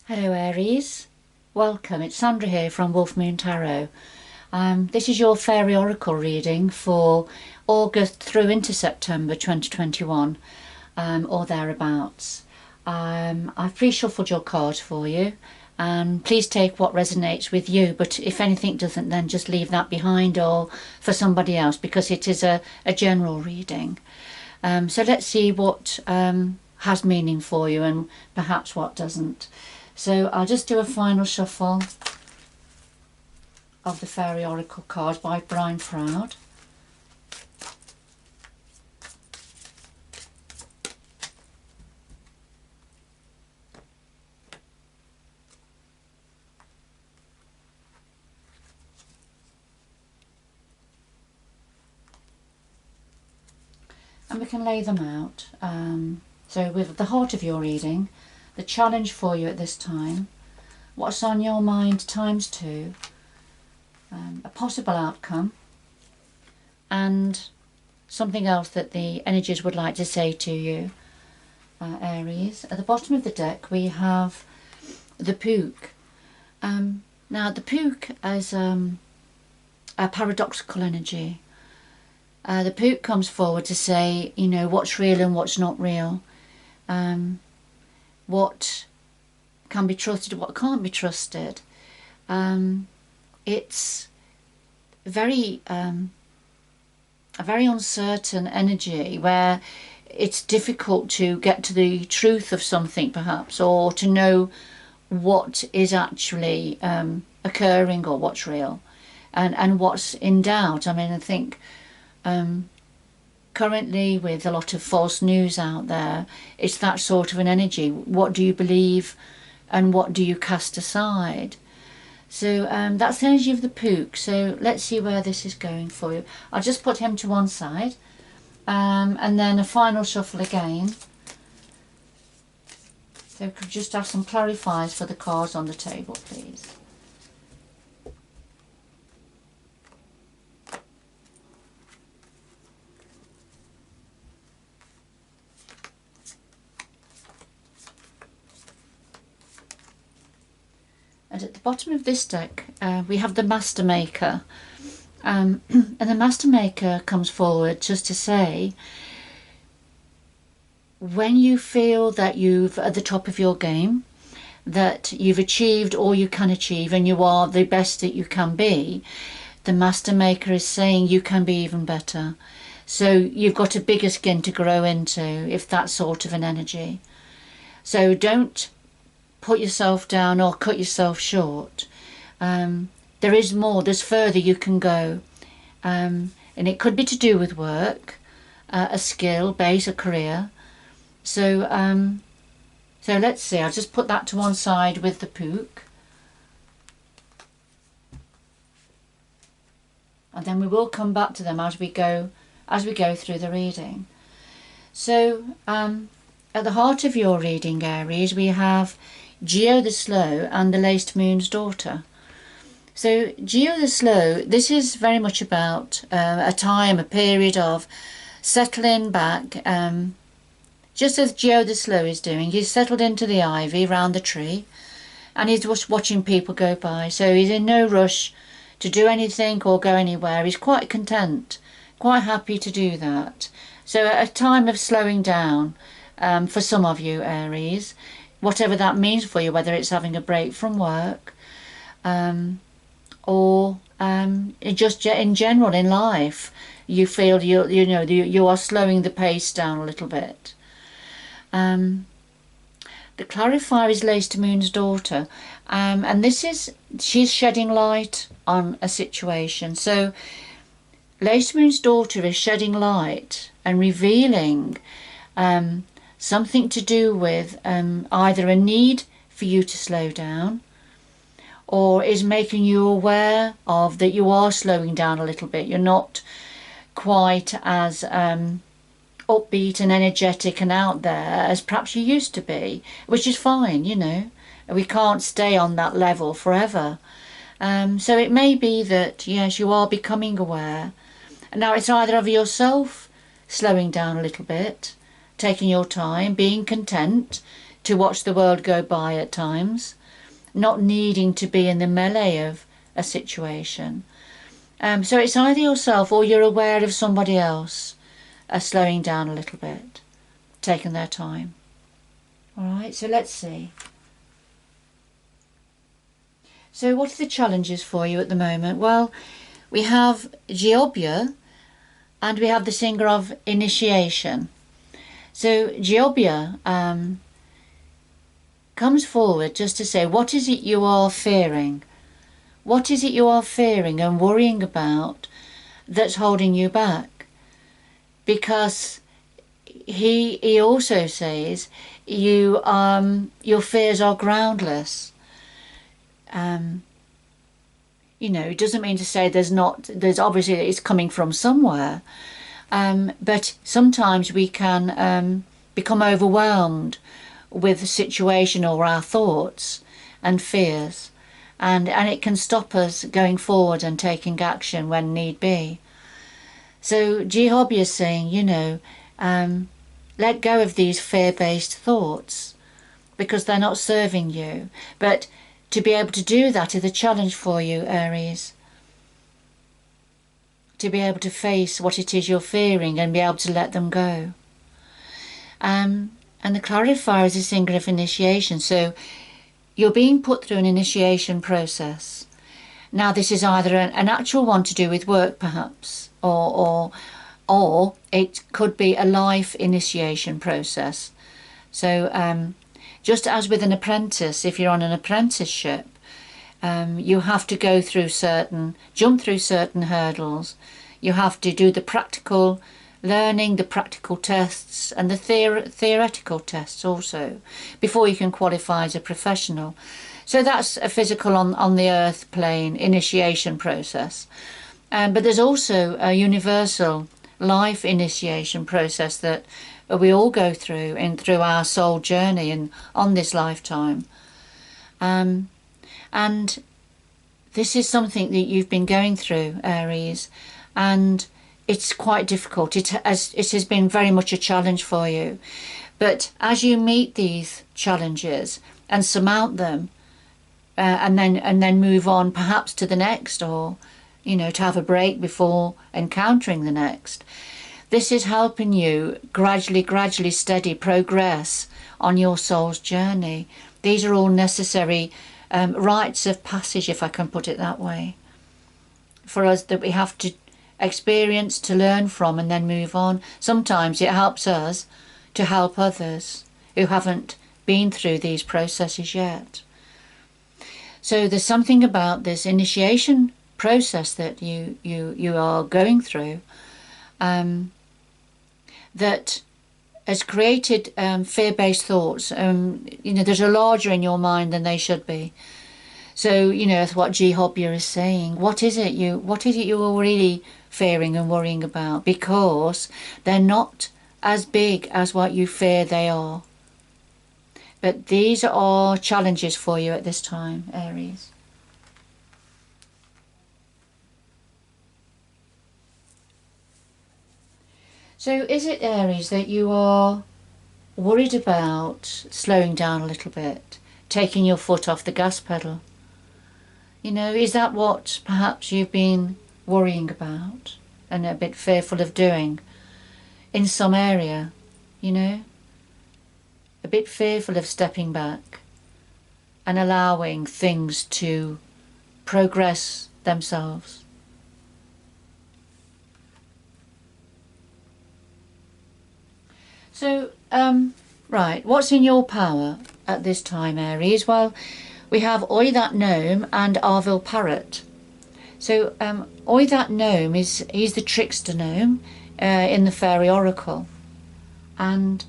Hello Aries, welcome. It's Sandra here from Wolf Moon Tarot. This is your Fairy Oracle reading for August through into September 2021 or thereabouts. I've pre-shuffled your cards for you, and please take what resonates with you, but if anything doesn't, then just leave that behind or for somebody else, because it is a general reading. So let's see what has meaning for you and perhaps what doesn't. So I'll just do a final shuffle of the Fairy Oracle cards by Brian Froud. And we can lay them out. So with the heart of your reading, the challenge for you at this time, what's on your mind times 2, a possible outcome, and something else that the energies would like to say to you, Aries. At the bottom of the deck we have the Pook. Now the Pook is a paradoxical energy. The Pook comes forward to say, you know, what's real and what's not real. What can be trusted, what can't be trusted. It's a very uncertain energy where it's difficult to get to the truth of something, perhaps, or to know what is actually occurring or what's real and what's in doubt. I mean, I think currently, with a lot of false news out there, it's that sort of an energy. What do you believe and what do you cast aside? So that's the energy of the Pook. So let's see where this is going for you. I'll just put him to one side, and then a final shuffle again. So could just have some clarifiers for the cards on the table, please. And at the bottom of this deck, we have the Master Maker. And the Master Maker comes forward just to say, when you feel that you've at the top of your game, that you've achieved all you can achieve and you are the best that you can be, the Master Maker is saying you can be even better. So you've got a bigger skin to grow into, if that's sort of an energy. So don't put yourself down or cut yourself short. There is more, there's further you can go, and it could be to do with work, a skill base, a career. So so let's see, I'll just put that to one side with the Pook, and then we will come back to them as we go through the reading. So at the heart of your reading, Aries, we have Geo the Slow and the Laced Moon's Daughter. So Geo the Slow, this is very much about a time, a period of settling back, just as Geo the Slow is doing. He's settled into the ivy round the tree, and he's just watching people go by. So he's in no rush to do anything or go anywhere. He's quite content, quite happy to do that. So at a time of slowing down, for some of you, Aries, whatever that means for you, whether it's having a break from work, or just in general in life, you feel you are slowing the pace down a little bit. The clarifier is Laced Moon's Daughter, and she's shedding light on a situation. So Laced Moon's Daughter is shedding light and revealing something to do with either a need for you to slow down, or is making you aware of that you are slowing down a little bit. You're not quite as upbeat and energetic and out there as perhaps you used to be, which is fine, you know. We can't stay on that level forever. So it may be that, yes, you are becoming aware. Now it's either of yourself slowing down a little bit, taking your time, being content to watch the world go by at times, not needing to be in the melee of a situation. So it's either yourself or you're aware of somebody else slowing down a little bit, taking their time. All right, so let's see. So what are the challenges for you at the moment? Well, we have Geobia and we have the singer of initiation. So Geobia comes forward just to say, what is it you are fearing? What is it you are fearing and worrying about that's holding you back? Because he also says your fears are groundless. You know, it doesn't mean to say there's obviously it's coming from somewhere, but sometimes we can become overwhelmed with the situation or our thoughts and fears, and it can stop us going forward and taking action when need be. So Jehovah is saying, you know, let go of these fear-based thoughts because they're not serving you. But to be able to do that is a challenge for you, Aries. To be able to face what it is you're fearing and be able to let them go. And the clarifier is a singer of initiation. So you're being put through an initiation process. Now this is either an actual one to do with work perhaps, or it could be a life initiation process. So just as with an apprentice, if you're on an apprenticeship, you have to jump through certain hurdles. You have to do the practical learning, the practical tests, and the theoretical tests also, before you can qualify as a professional. So that's a physical on the earth plane initiation process. But there's also a universal life initiation process that we all go through through our soul journey and on this lifetime. And this is something that you've been going through, Aries, and it's quite difficult. It has been very much a challenge for you. But as you meet these challenges and surmount them, and then move on perhaps to the next, or you know, to have a break before encountering the next, this is helping you gradually steady progress on your soul's journey. These are all necessary rites of passage, if I can put it that way, for us, that we have to experience, to learn from, and then move on. Sometimes it helps us to help others who haven't been through these processes yet. So there's something about this initiation process that you are going through that has created fear-based thoughts. You know, there's a larger in your mind than they should be. So, you know, that's what Jehovah is saying. What is it you are really fearing and worrying about? Because they're not as big as what you fear they are. But these are challenges for you at this time, Aries. So is it, Aries, that you are worried about slowing down a little bit, taking your foot off the gas pedal? You know, is that what perhaps you've been worrying about and a bit fearful of doing in some area, you know? A bit fearful of stepping back and allowing things to progress themselves. So, right, what's in your power at this time, Aries? Well, we have Oi That Gnome and Arvil Parrot. So, Oi That Gnome he's the trickster gnome in the Fairy Oracle. And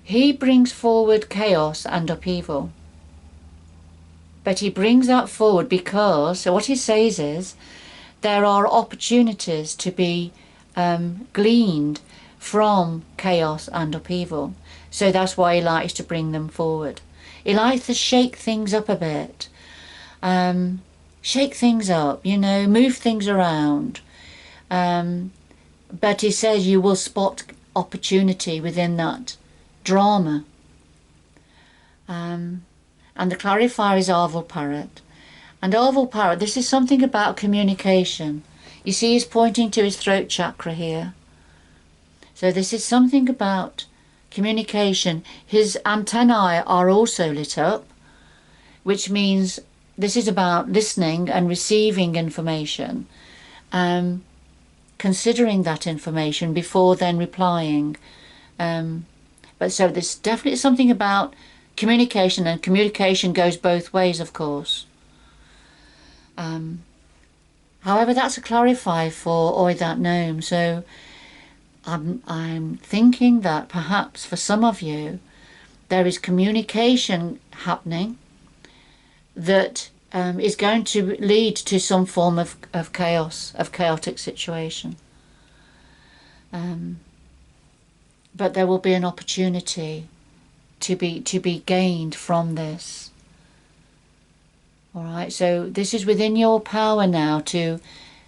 he brings forward chaos and upheaval. But he brings that forward because, so what he says is, there are opportunities to be gleaned from chaos and upheaval. So that's why he likes to bring them forward. He likes to shake things up a bit. Shake things up, you know, move things around. But he says you will spot opportunity within that drama And the clarifier is oval parrot. And oval parrot, this is something about communication. You see he's pointing to his throat chakra here. So this is something about communication. His antennae are also lit up, which means this is about listening and receiving information, considering that information before then replying. But so there's definitely something about communication, and communication goes both ways, of course. However, that's a clarifier for Oidat Gnome. So I'm thinking that perhaps for some of you there is communication happening that is going to lead to some form of chaos, of chaotic situation. But there will be an opportunity to be gained from this. All right, so this is within your power now to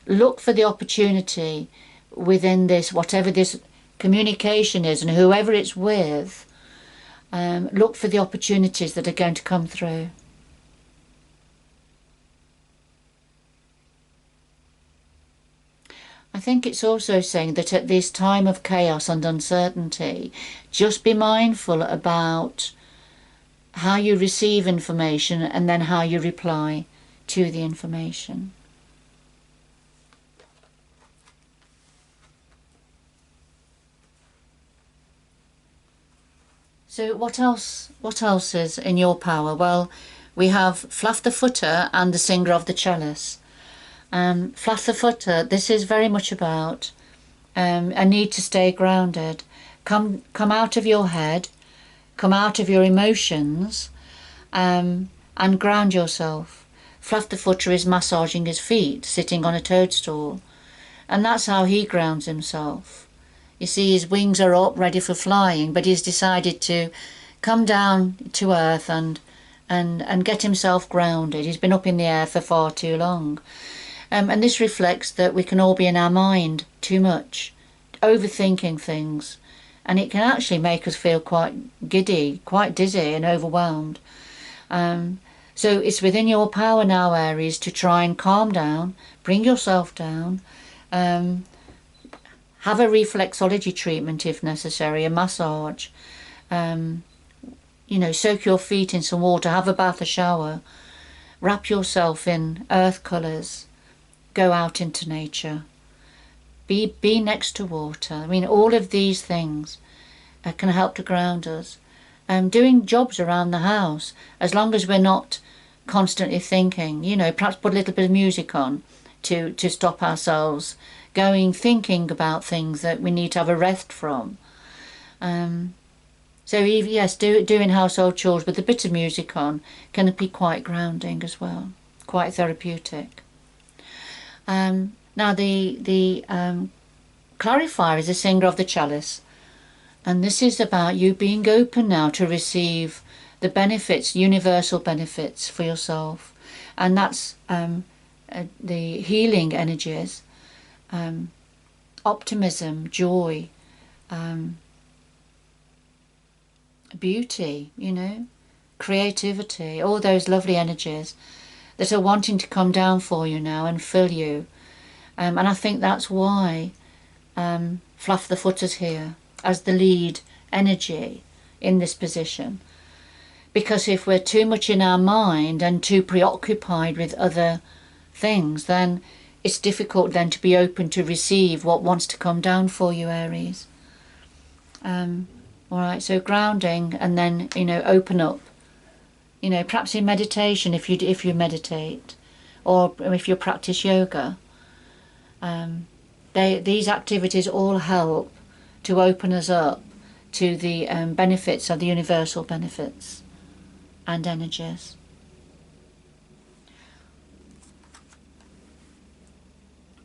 look for the opportunity within this, whatever this communication is and whoever it's with. Look for the opportunities that are going to come through. I think it's also saying that at this time of chaos and uncertainty, just be mindful about how you receive information and then how you reply to the information. So what else is in your power? Well, we have Fluff the Footer and the Singer of the Chalice. Fluff the Footer, this is very much about a need to stay grounded. Come out of your head, come out of your emotions, and ground yourself. Fluff the Footer is massaging his feet, sitting on a toadstool, and that's how he grounds himself. You see, his wings are up, ready for flying, but he's decided to come down to earth and get himself grounded. He's been up in the air for far too long. And this reflects that we can all be in our mind too much, overthinking things, and it can actually make us feel quite giddy, quite dizzy and overwhelmed. So it's within your power now, Aries, to try and calm down, bring yourself down, have a reflexology treatment if necessary, a massage, soak your feet in some water, have a bath, a shower, wrap yourself in earth colours, go out into nature, be next to water. I mean, all of these things can help to ground us. Doing jobs around the house, as long as we're not constantly thinking, perhaps put a little bit of music on to stop ourselves thinking about things that we need to have a rest from. So yes, doing household chores with a bit of music on can be quite grounding as well, quite therapeutic. Now the clarifier is a Singer of the Chalice, and this is about you being open now to receive the benefits, universal benefits for yourself, and that's the healing energies, optimism, joy, beauty, creativity, all those lovely energies that are wanting to come down for you now and fill you. And I think that's why Fluff the Footer's here as the lead energy in this position. Because if we're too much in our mind and too preoccupied with other things, then it's difficult then to be open to receive what wants to come down for you, Aries. All right, so grounding, and then open up. Perhaps in meditation, if you meditate, or if you practice yoga, these activities all help to open us up to the benefits of the universal benefits and energies.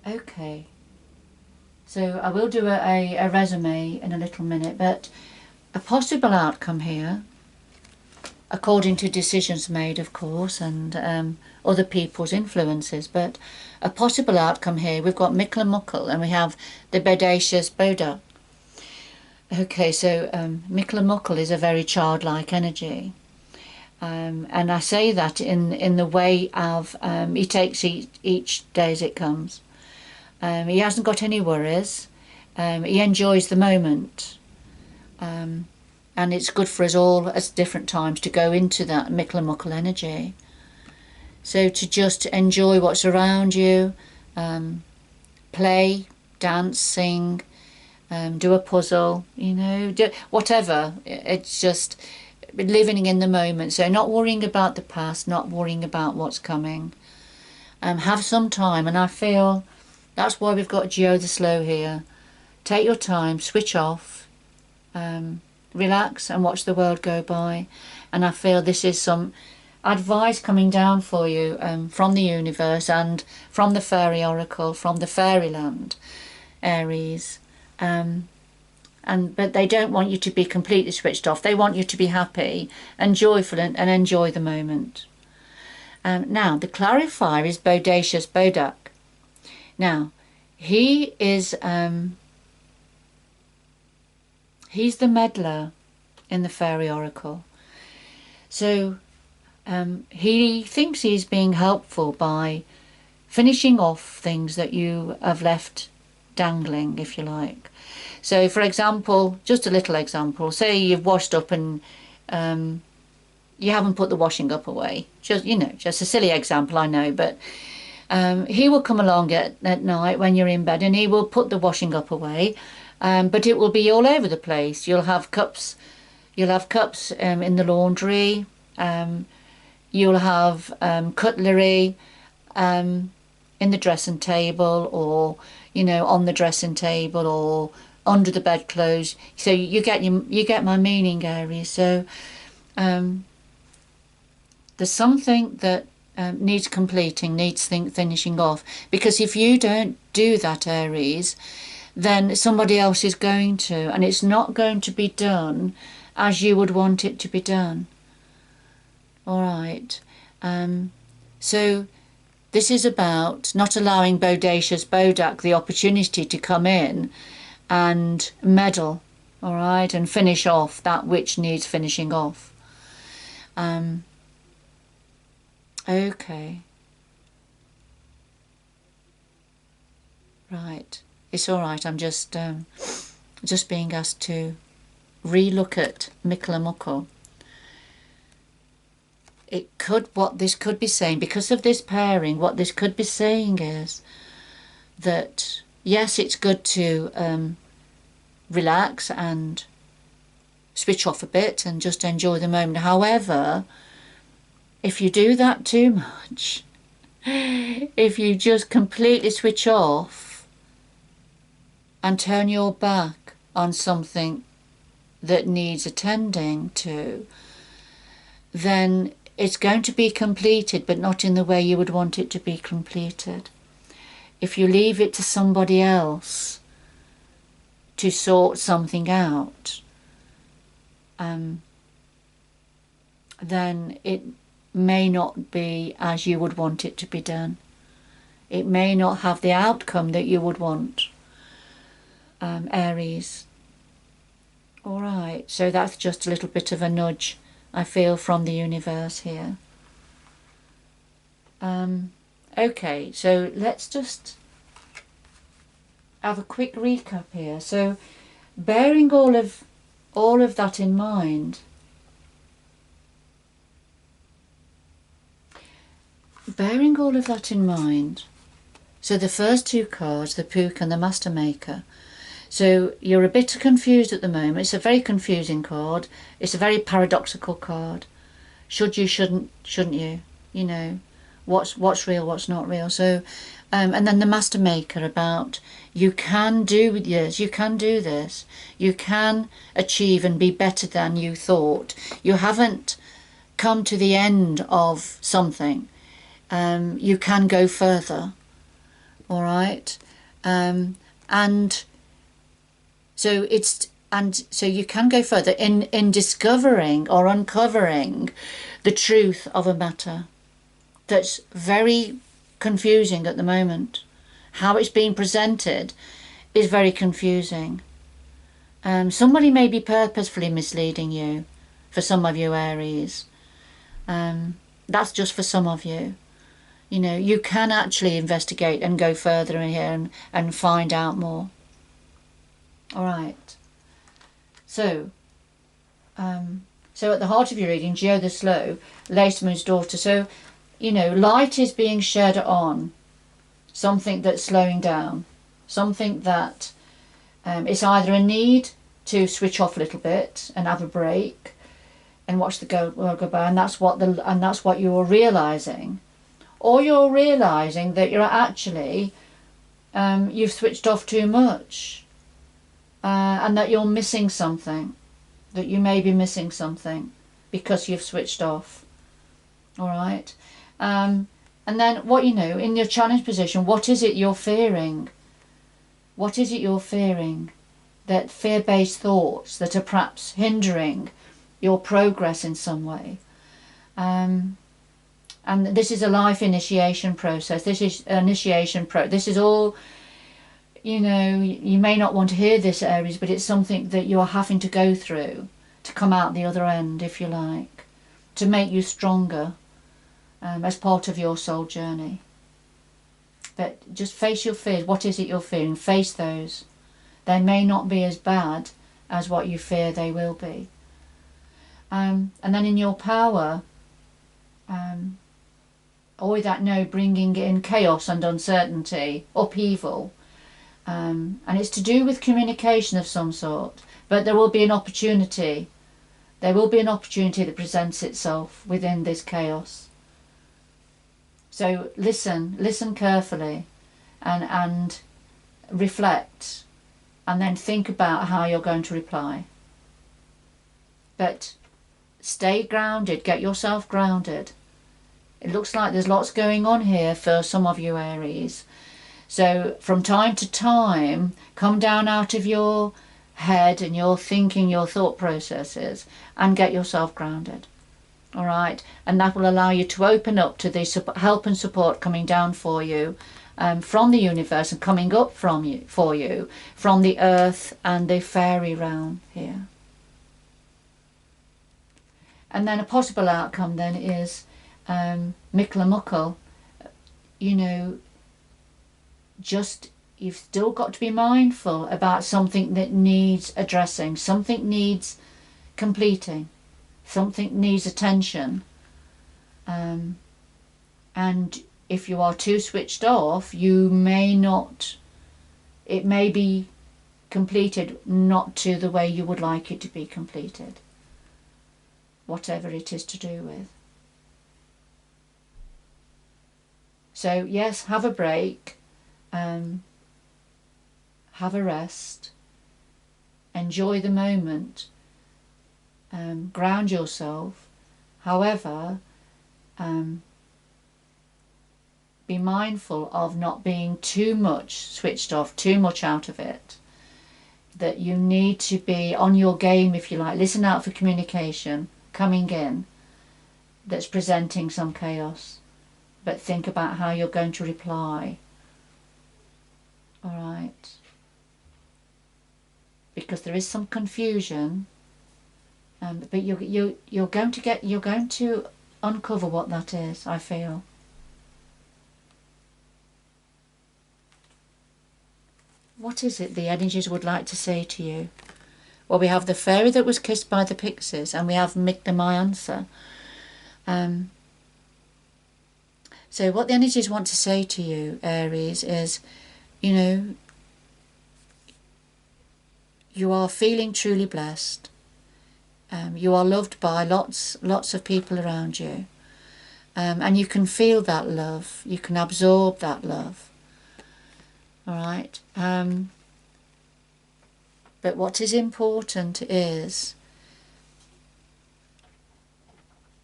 Okay, so I will do a resume in a little minute, but a possible outcome here, according to decisions made, of course, and other people's influences, but a possible outcome here, we've got Mikla Muckle and we have the Bodacious Boda. Okay, so Mikla Muckle is a very childlike energy. And I say that in the way of he takes each day as it comes. He hasn't got any worries. He enjoys the moment. And it's good for us all at different times to go into that mickle and muckle energy. So to just enjoy what's around you, play, dance, sing, do a puzzle, do whatever. It's just living in the moment. So not worrying about the past, not worrying about what's coming. Have some time, and I feel that's why we've got Geo the Slow here. Take your time, switch off, relax and watch the world go by. And I feel this is some advice coming down for you from the universe and from the fairy oracle, from the fairyland, Aries. But they don't want you to be completely switched off. They want you to be happy and joyful and enjoy the moment. Now, the clarifier is Bodacious Bodak. Now, he is he's the meddler in the fairy oracle. So he thinks he's being helpful by finishing off things that you have left dangling, if you like. So, for example, just a little example, say you've washed up and you haven't put the washing up away. Just a silly example, I know, but he will come along at night when you're in bed and he will put the washing up away, but it will be all over the place. You'll have cups in the laundry, you'll have cutlery in the dressing table, or on the dressing table, or under the bedclothes. So you get my meaning, Aries. So there's something that needs completing, needs finishing off, because if you don't do that, Aries, then somebody else is going to, and it's not going to be done as you would want it to be done. All right. So this is about not allowing Bodacious Bodak the opportunity to come in and meddle, all right, and finish off that which needs finishing off. Okay. Right. It's all right. I'm just being asked to re-look at Mickle and Muckle. What this could be saying, because of this pairing, what this could be saying is that, yes, it's good to relax and switch off a bit and just enjoy the moment. However, if you do that too much, if you just completely switch off and turn your back on something that needs attending to, then it's going to be completed, but not in the way you would want it to be completed. If you leave it to somebody else to sort something out, then it may not be as you would want it to be done. It may not have the outcome that you would want, Aries. All right, so that's just a little bit of a nudge I feel from the universe here. Okay, so let's just have a quick recap here. So bearing all of that in mind, so the first two cards, the Pook and the Master Maker. So you're a bit confused at the moment. It's a very confusing card. It's a very paradoxical card. Should you, shouldn't you? What's real, what's not real. So, and then the Master Maker about you can do this, you can do this. You can achieve and be better than you thought. You haven't come to the end of something. You can go further. All right. So you can go further in discovering or uncovering the truth of a matter that's very confusing at the moment. How it's being presented is very confusing. Somebody may be purposefully misleading you, for some of you Aries. That's just for some of you. You know, you can actually investigate and go further in here and find out more. All right. So at the heart of your reading, Geo the Slow, Lace Moon's daughter. So, you know, light is being shed on something that's slowing down, something that it's either a need to switch off a little bit and have a break and watch the world go by, and that's what you're realizing, or you're realizing that you're actually you've switched off too much, and that you're missing something, that you may be missing something because you've switched off. All right. And then what, you know, in your challenge position, what is it you're fearing? What is it you're fearing? That fear-based thoughts that are perhaps hindering your progress in some way. And this is a life initiation process. This is this is all, you know, you may not want to hear this, Aries, but it's something that you are having to go through to come out the other end, if you like, to make you stronger as part of your soul journey. But just face your fears. What is it you're fearing? Face those. They may not be as bad as what you fear they will be. And then in your power, or with that no, bringing in chaos and uncertainty, upheaval. And it's to do with communication of some sort. But there will be an opportunity. There will be an opportunity that presents itself within this chaos. So listen carefully and reflect, and then think about how you're going to reply. But stay grounded, get yourself grounded. It looks like there's lots going on here for some of you, Aries. So from time to time, come down out of your head and your thinking, your thought processes, and get yourself grounded. All right, and that will allow you to open up to the help and support coming down for you from the universe and coming up for you from the earth and the fairy realm here. And then a possible outcome then is Mikla Muckle. You know, just you've still got to be mindful about something that needs addressing, something needs completing, something needs attention, and if you are too switched off, you may not, it may be completed not to the way you would like it to be completed, whatever it is to do with. So yes, have a break, have a rest, enjoy the moment, ground yourself. However, be mindful of not being too much switched off, too much out of it. That you need to be on your game, if you like. Listen out for communication coming in that's presenting some chaos, but think about how you're going to reply. All right, because there is some confusion, but you're going to uncover what that is, I feel. What is it the energies would like to say to you? Well, we have the fairy that was kissed by the pixies, and we have Mikla, my answer. So what the energies want to say to you, Aries, is, you know, you are feeling truly blessed. You are loved by lots of people around you. And you can feel that love. You can absorb that love. All right. But what is important is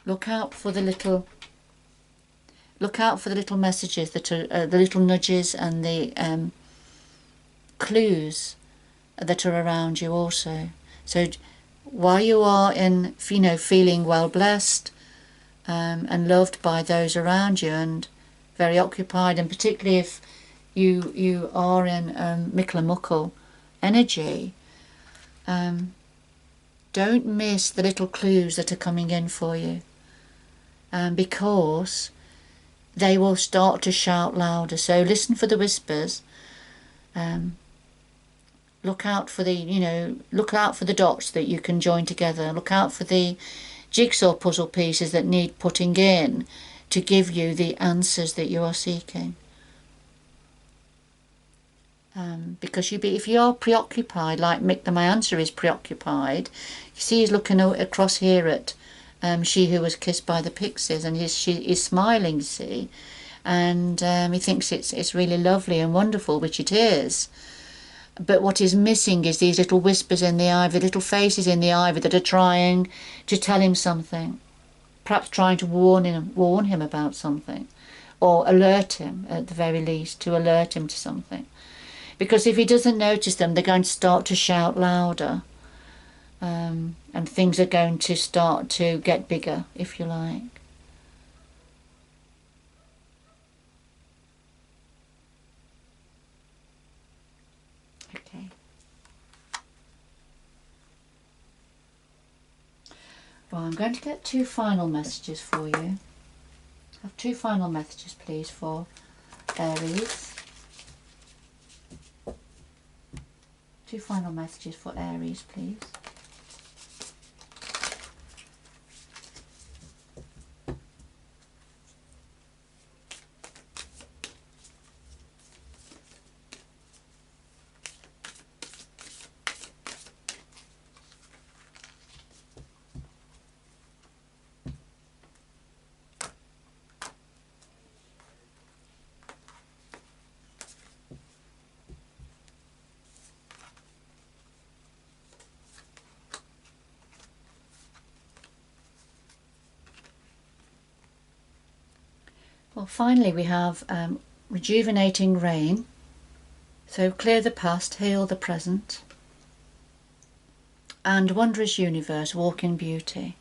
look out for the little messages that are the little nudges and the clues that are around you also. So while you are in, you know, feeling well blessed and loved by those around you and very occupied, and particularly if you are in Mikla Muckle energy, don't miss the little clues that are coming in for you. because they will start to shout louder. So listen for the whispers. Look out for the dots that you can join together. Look out for the jigsaw puzzle pieces that need putting in to give you the answers that you are seeking. Because if you are preoccupied, like Mick the My Answer is preoccupied, you see he's looking across here at She Who Was Kissed by the Pixies, and she is smiling, you see, and he thinks it's really lovely and wonderful, which it is. But what is missing is these little whispers in the ivy, little faces in the ivy that are trying to tell him something, perhaps trying to warn him about something, or alert him at the very least, to alert him to something. Because if he doesn't notice them, they're going to start to shout louder, and things are going to start to get bigger, if you like. Okay. Well, I'm going to get 2 final messages for you. Have 2 final messages, please, for Aries. 2 final messages for Aries, please. Well, finally we have rejuvenating rain. So clear the past, heal the present. And wondrous universe, walk in beauty.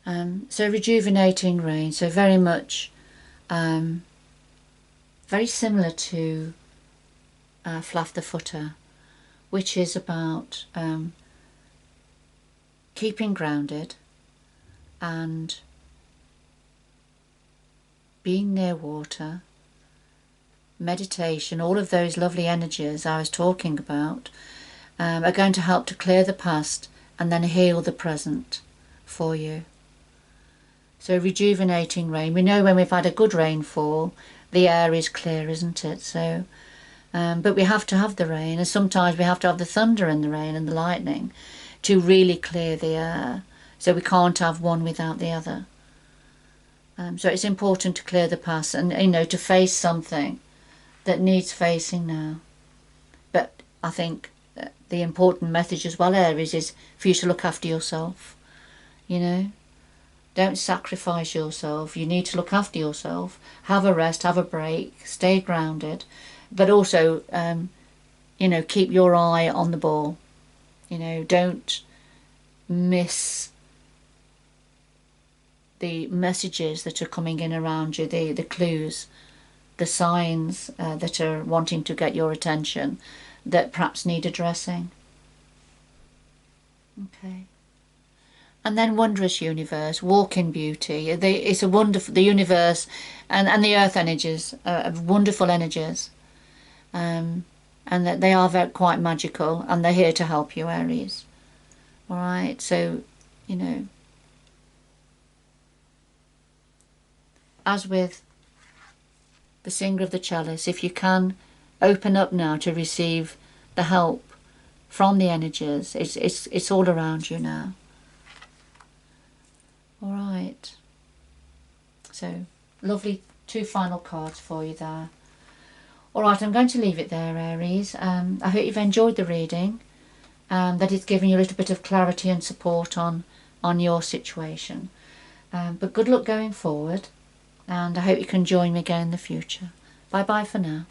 So rejuvenating rain, so very much, very similar to Fluff the Footer, which is about keeping grounded and being near water, meditation, all of those lovely energies I was talking about are going to help to clear the past and then heal the present for you. So rejuvenating rain. We know when we've had a good rainfall, the air is clear, isn't it? So, but we have to have the rain, and sometimes we have to have the thunder and the rain and the lightning to really clear the air. So we can't have one without the other. So it's important to clear the past and, to face something that needs facing now. But I think the important message as well, Aries, is for you to look after yourself. Don't sacrifice yourself. You need to look after yourself. Have a rest, have a break, stay grounded, but also, keep your eye on the ball. Don't miss the messages that are coming in around you, the clues, the signs that are wanting to get your attention, that perhaps need addressing. Okay. And then wondrous universe, walk in beauty. It's a wonderful, the universe and the earth energies are wonderful energies, and that they are quite magical, and they're here to help you, Aries. All right, so as with the singer of the chalice, if you can open up now to receive the help from the energies, it's all around you now. All right. So lovely 2 final cards for you there. All right, I'm going to leave it there, Aries. I hope you've enjoyed the reading, that it's given you a little bit of clarity and support on your situation. But good luck going forward. And I hope you can join me again in the future. Bye bye for now.